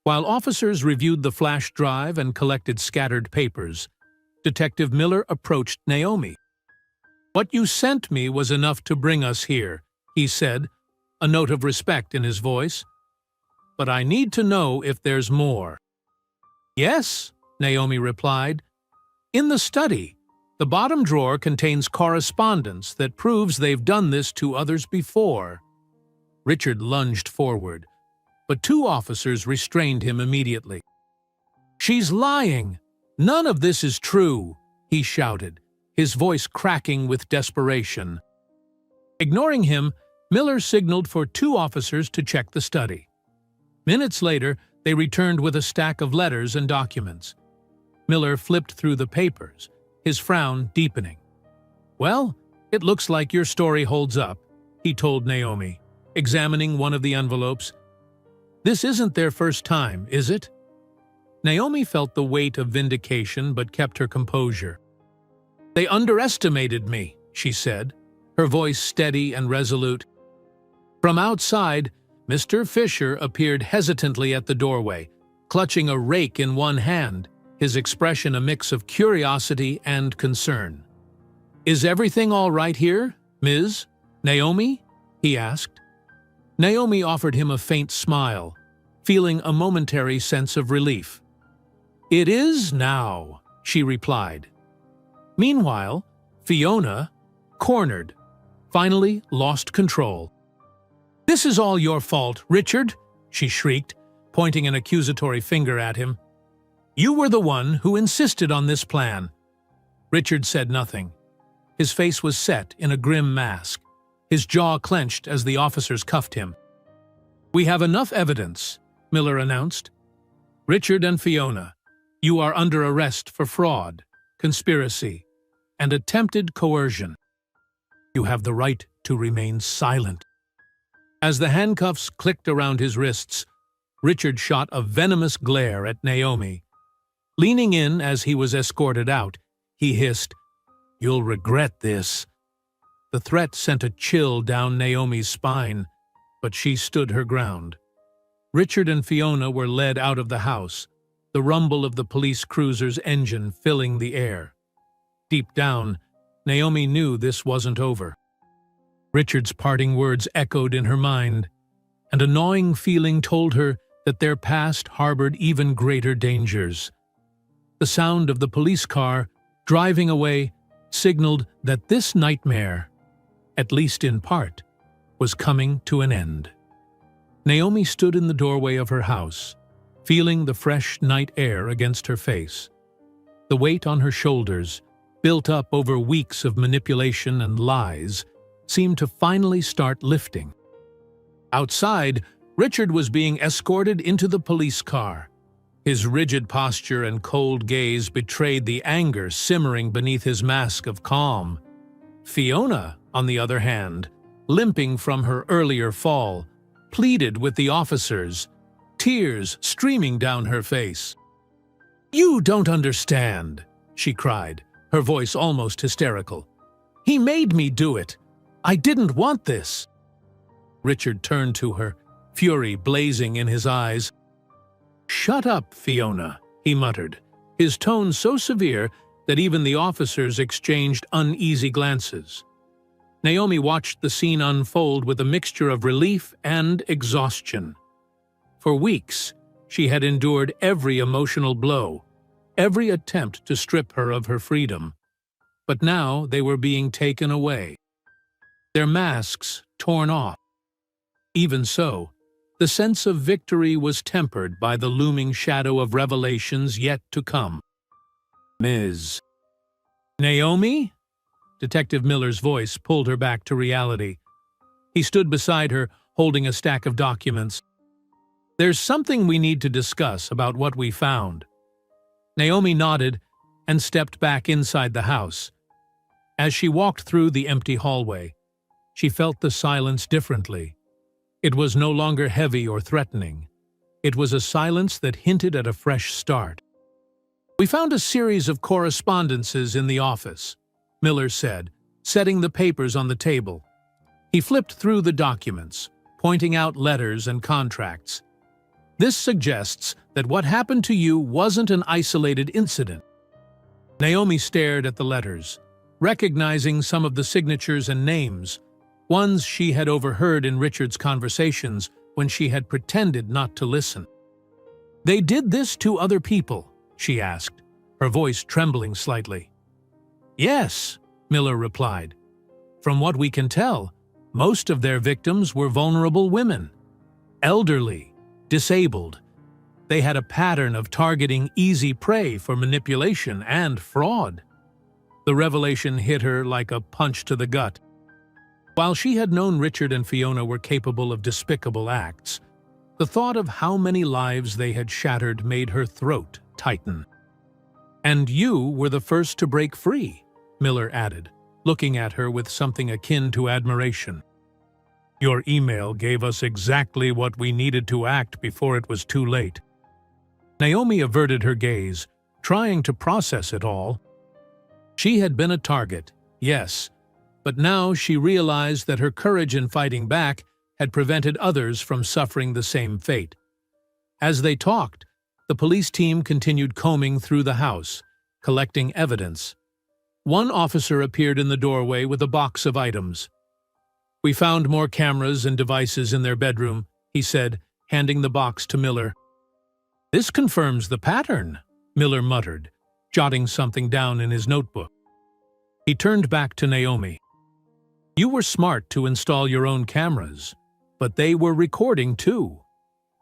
While officers reviewed the flash drive and collected scattered papers, Detective Miller approached Naomi. What you sent me was enough to bring us here, he said, a note of respect in his voice. But I need to know if there's more. Yes, Naomi replied. In the study, the bottom drawer contains correspondence that proves they've done this to others before. Richard lunged forward, but two officers restrained him immediately. She's lying. None of this is true, he shouted, his voice cracking with desperation. Ignoring him, Miller signaled for two officers to check the study. Minutes later, they returned with a stack of letters and documents. Miller flipped through the papers, his frown deepening. Well, it looks like your story holds up, he told Naomi, examining one of the envelopes. This isn't their first time, is it? Naomi felt the weight of vindication but kept her composure. They underestimated me, she said, her voice steady and resolute. From outside, Mr. Fisher appeared hesitantly at the doorway, clutching a rake in one hand, his expression a mix of curiosity and concern. Is everything all right here, Ms. Naomi? He asked. Naomi offered him a faint smile, feeling a momentary sense of relief. It is now, she replied. Meanwhile, Fiona, cornered, finally lost control. This is all your fault, Richard, she shrieked, pointing an accusatory finger at him. You were the one who insisted on this plan. Richard said nothing. His face was set in a grim mask, his jaw clenched as the officers cuffed him. We have enough evidence, Miller announced. Richard and Fiona, you are under arrest for fraud, conspiracy, and attempted coercion. You have the right to remain silent. As the handcuffs clicked around his wrists, Richard shot a venomous glare at Naomi. Leaning in as he was escorted out, he hissed, You'll regret this. The threat sent a chill down Naomi's spine, but she stood her ground. Richard and Fiona were led out of the house, the rumble of the police cruiser's engine filling the air. Deep down, Naomi knew this wasn't over. Richard's parting words echoed in her mind, and a gnawing feeling told her that their past harbored even greater dangers. The sound of the police car, driving away, signaled that this nightmare, at least in part, was coming to an end. Naomi stood in the doorway of her house, feeling the fresh night air against her face. The weight on her shoulders, built up over weeks of manipulation and lies, seemed to finally start lifting. Outside, Richard was being escorted into the police car. His rigid posture and cold gaze betrayed the anger simmering beneath his mask of calm. Fiona, on the other hand, limping from her earlier fall, pleaded with the officers, tears streaming down her face. You don't understand, she cried, her voice almost hysterical. He made me do it. I didn't want this. Richard turned to her, fury blazing in his eyes. Shut up, Fiona, he muttered, his tone so severe that even the officers exchanged uneasy glances. Naomi watched the scene unfold with a mixture of relief and exhaustion. For weeks, she had endured every emotional blow, every attempt to strip her of her freedom. But now they were being taken away, their masks torn off. Even so, the sense of victory was tempered by the looming shadow of revelations yet to come. Ms. Naomi? Detective Miller's voice pulled her back to reality. He stood beside her, holding a stack of documents. There's something we need to discuss about what we found. Naomi nodded and stepped back inside the house. As she walked through the empty hallway, she felt the silence differently, It was no longer heavy or threatening. It was a silence that hinted at a fresh start. "We found a series of correspondences in the office," Miller said, setting the papers on the table. He flipped through the documents, pointing out letters and contracts. "This suggests that what happened to you wasn't an isolated incident." Naomi stared at the letters, recognizing some of the signatures and names, ones she had overheard in Richard's conversations when she had pretended not to listen. "They did this to other people?" she asked, her voice trembling slightly. "Yes," Miller replied. "From what we can tell, most of their victims were vulnerable women, elderly, disabled. They had a pattern of targeting easy prey for manipulation and fraud." The revelation hit her like a punch to the gut. While she had known Richard and Fiona were capable of despicable acts, the thought of how many lives they had shattered made her throat tighten. "And you were the first to break free," Miller added, looking at her with something akin to admiration. "Your email gave us exactly what we needed to act before it was too late." Naomi averted her gaze, trying to process it all. She had been a target, yes, but now she realized that her courage in fighting back had prevented others from suffering the same fate. As they talked, the police team continued combing through the house, collecting evidence. One officer appeared in the doorway with a box of items. "We found more cameras and devices in their bedroom," he said, handing the box to Miller. "This confirms the pattern," Miller muttered, jotting something down in his notebook. He turned back to Naomi. "You were smart to install your own cameras, but they were recording too.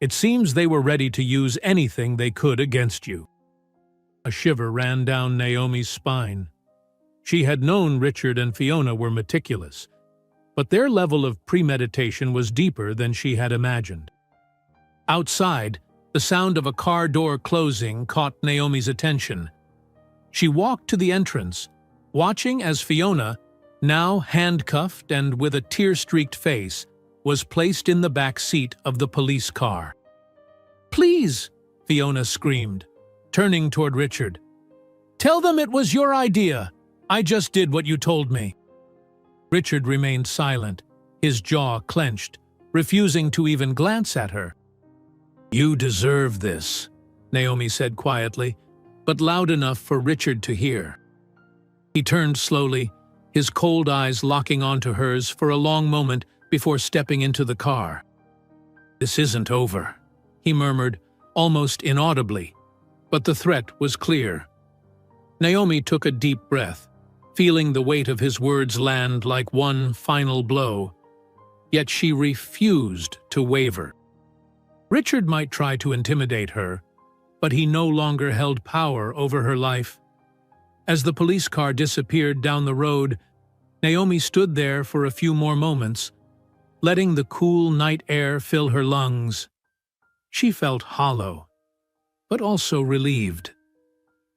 It seems they were ready to use anything they could against you." A shiver ran down Naomi's spine. She had known Richard and Fiona were meticulous, but their level of premeditation was deeper than she had imagined. Outside, the sound of a car door closing caught Naomi's attention. She walked to the entrance, watching as Fiona, now handcuffed and with a tear-streaked face, was placed in the back seat of the police car. "Please," Fiona screamed, turning toward Richard. "Tell them it was your idea. I just did what you told me." Richard remained silent, his jaw clenched, refusing to even glance at her. "You deserve this," Naomi said quietly, but loud enough for Richard to hear. He turned slowly, his cold eyes locking onto hers for a long moment before stepping into the car. "This isn't over," he murmured, almost inaudibly, but the threat was clear. Naomi took a deep breath, feeling the weight of his words land like one final blow. Yet she refused to waver. Richard might try to intimidate her, but he no longer held power over her life. As the police car disappeared down the road, Naomi stood there for a few more moments, letting the cool night air fill her lungs. She felt hollow, but also relieved.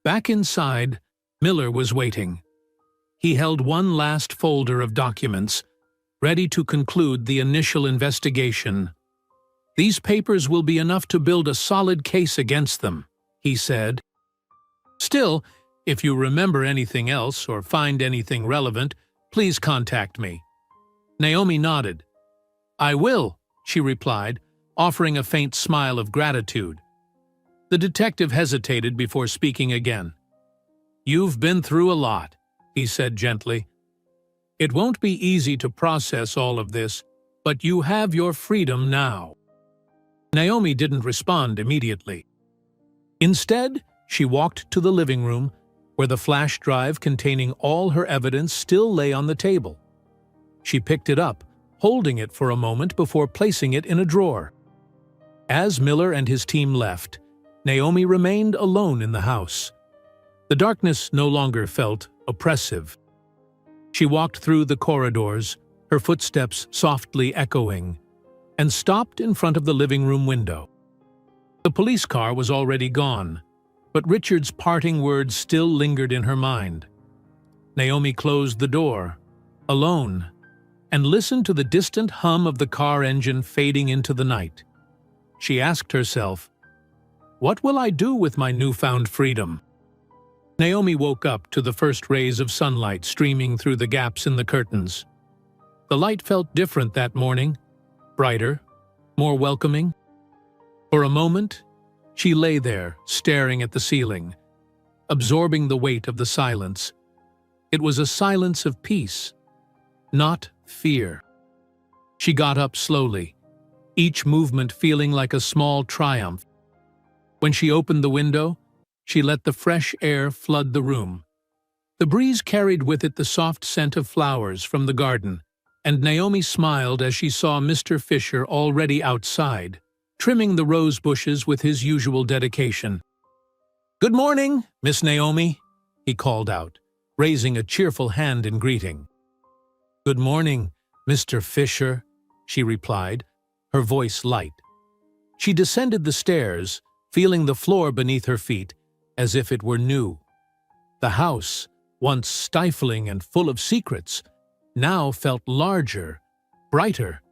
Back inside, Miller was waiting. He held one last folder of documents, ready to conclude the initial investigation. "These papers will be enough to build a solid case against them," he said. "Still, if you remember anything else or find anything relevant, please contact me." Naomi nodded. "I will," she replied, offering a faint smile of gratitude. The detective hesitated before speaking again. "You've been through a lot," he said gently. "It won't be easy to process all of this, but you have your freedom now." Naomi didn't respond immediately. Instead, she walked to the living room, where the flash drive containing all her evidence still lay on the table. She picked it up, holding it for a moment before placing it in a drawer. As Miller and his team left, Naomi remained alone in the house. The darkness no longer felt oppressive. She walked through the corridors, her footsteps softly echoing, and stopped in front of the living room window. The police car was already gone, but Richard's parting words still lingered in her mind. Naomi closed the door, alone, and listened to the distant hum of the car engine fading into the night. She asked herself, "What will I do with my newfound freedom?" Naomi woke up to the first rays of sunlight streaming through the gaps in the curtains. The light felt different that morning, brighter, more welcoming. For a moment, she lay there, staring at the ceiling, absorbing the weight of the silence. It was a silence of peace, not fear. She got up slowly, each movement feeling like a small triumph. When she opened the window, she let the fresh air flood the room. The breeze carried with it the soft scent of flowers from the garden, and Naomi smiled as she saw Mr. Fisher already outside, trimming the rose bushes with his usual dedication. "Good morning, Miss Naomi," he called out, raising a cheerful hand in greeting. "Good morning, Mr. Fisher," she replied, her voice light. She descended the stairs, feeling the floor beneath her feet as if it were new. The house, once stifling and full of secrets, now felt larger, brighter.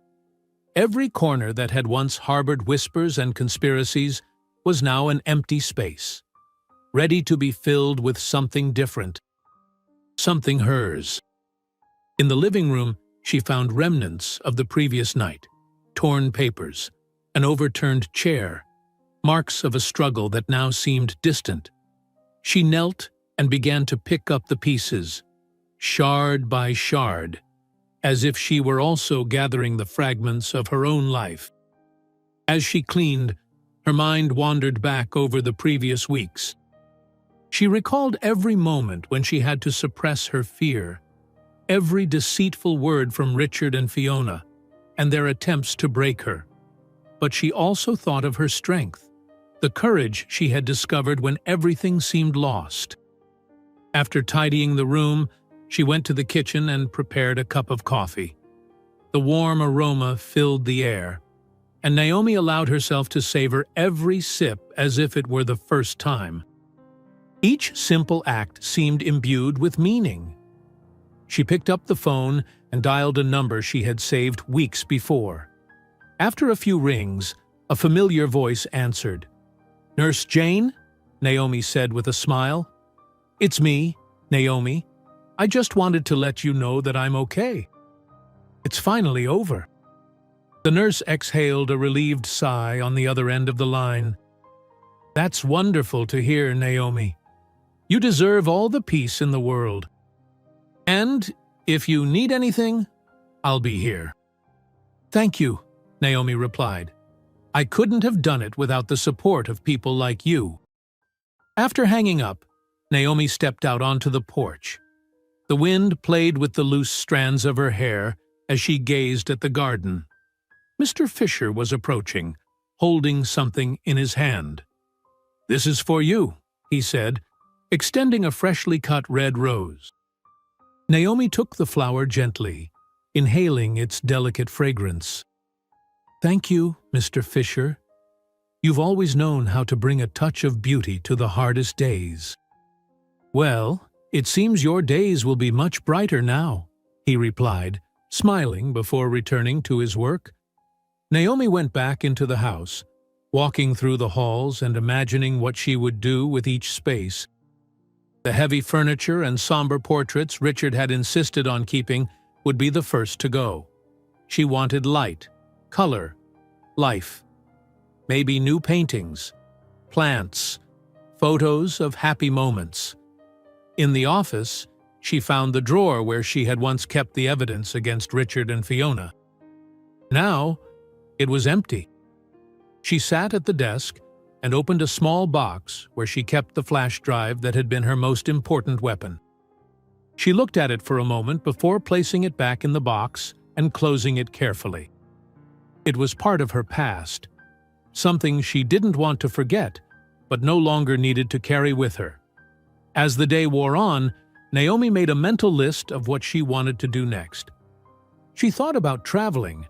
Every corner that had once harbored whispers and conspiracies was now an empty space, ready to be filled with something different, something hers. In the living room, she found remnants of the previous night, torn papers, an overturned chair, marks of a struggle that now seemed distant. She knelt and began to pick up the pieces, shard by shard, as if she were also gathering the fragments of her own life. As she cleaned, her mind wandered back over the previous weeks. She recalled every moment when she had to suppress her fear, every deceitful word from Richard and Fiona, and their attempts to break her. But she also thought of her strength, the courage she had discovered when everything seemed lost. After tidying the room, she went to the kitchen and prepared a cup of coffee. The warm aroma filled the air, and Naomi allowed herself to savor every sip as if it were the first time. Each simple act seemed imbued with meaning. She picked up the phone and dialed a number she had saved weeks before. After a few rings, a familiar voice answered. "Nurse Jane?" Naomi said with a smile. "It's me, Naomi. I just wanted to let you know that I'm okay. It's finally over." The nurse exhaled a relieved sigh on the other end of the line. "That's wonderful to hear, Naomi. You deserve all the peace in the world. And if you need anything, I'll be here." "Thank you," Naomi replied. "I couldn't have done it without the support of people like you." After hanging up, Naomi stepped out onto the porch. The wind played with the loose strands of her hair as she gazed at the garden. Mr. Fisher was approaching, holding something in his hand. "This is for you," he said, extending a freshly cut red rose. Naomi took the flower gently, inhaling its delicate fragrance. "Thank you, Mr. Fisher. You've always known how to bring a touch of beauty to the hardest days." "Well, it seems your days will be much brighter now," he replied, smiling before returning to his work. Naomi went back into the house, walking through the halls and imagining what she would do with each space. The heavy furniture and somber portraits Richard had insisted on keeping would be the first to go. She wanted light, color, life. Maybe new paintings, plants, photos of happy moments. In the office, she found the drawer where she had once kept the evidence against Richard and Fiona. Now, it was empty. She sat at the desk and opened a small box where she kept the flash drive that had been her most important weapon. She looked at it for a moment before placing it back in the box and closing it carefully. It was part of her past, something she didn't want to forget, but no longer needed to carry with her. As the day wore on, Naomi made a mental list of what she wanted to do next. She thought about traveling,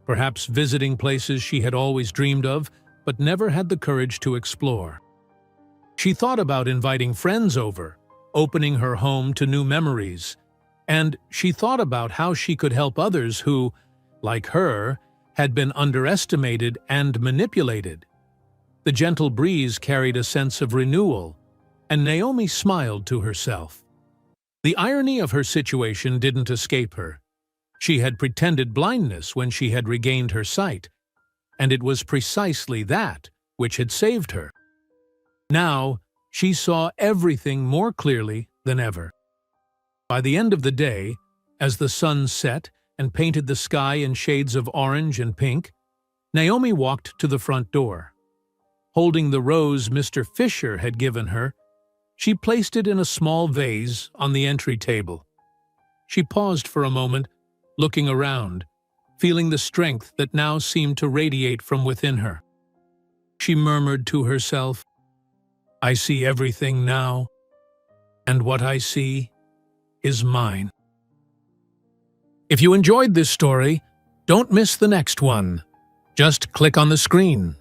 perhaps visiting places she had always dreamed of, but never had the courage to explore. She thought about inviting friends over, opening her home to new memories, and she thought about how she could help others who, like her, had been underestimated and manipulated. The gentle breeze carried a sense of renewal, and Naomi smiled to herself. The irony of her situation didn't escape her. She had pretended blindness when she had regained her sight, and it was precisely that which had saved her. Now, she saw everything more clearly than ever. By the end of the day, as the sun set and painted the sky in shades of orange and pink, Naomi walked to the front door. Holding the rose Mr. Fisher had given her, she placed it in a small vase on the entry table. She paused for a moment, looking around, feeling the strength that now seemed to radiate from within her. She murmured to herself, "I see everything now, and what I see is mine." If you enjoyed this story, don't miss the next one. Just click on the screen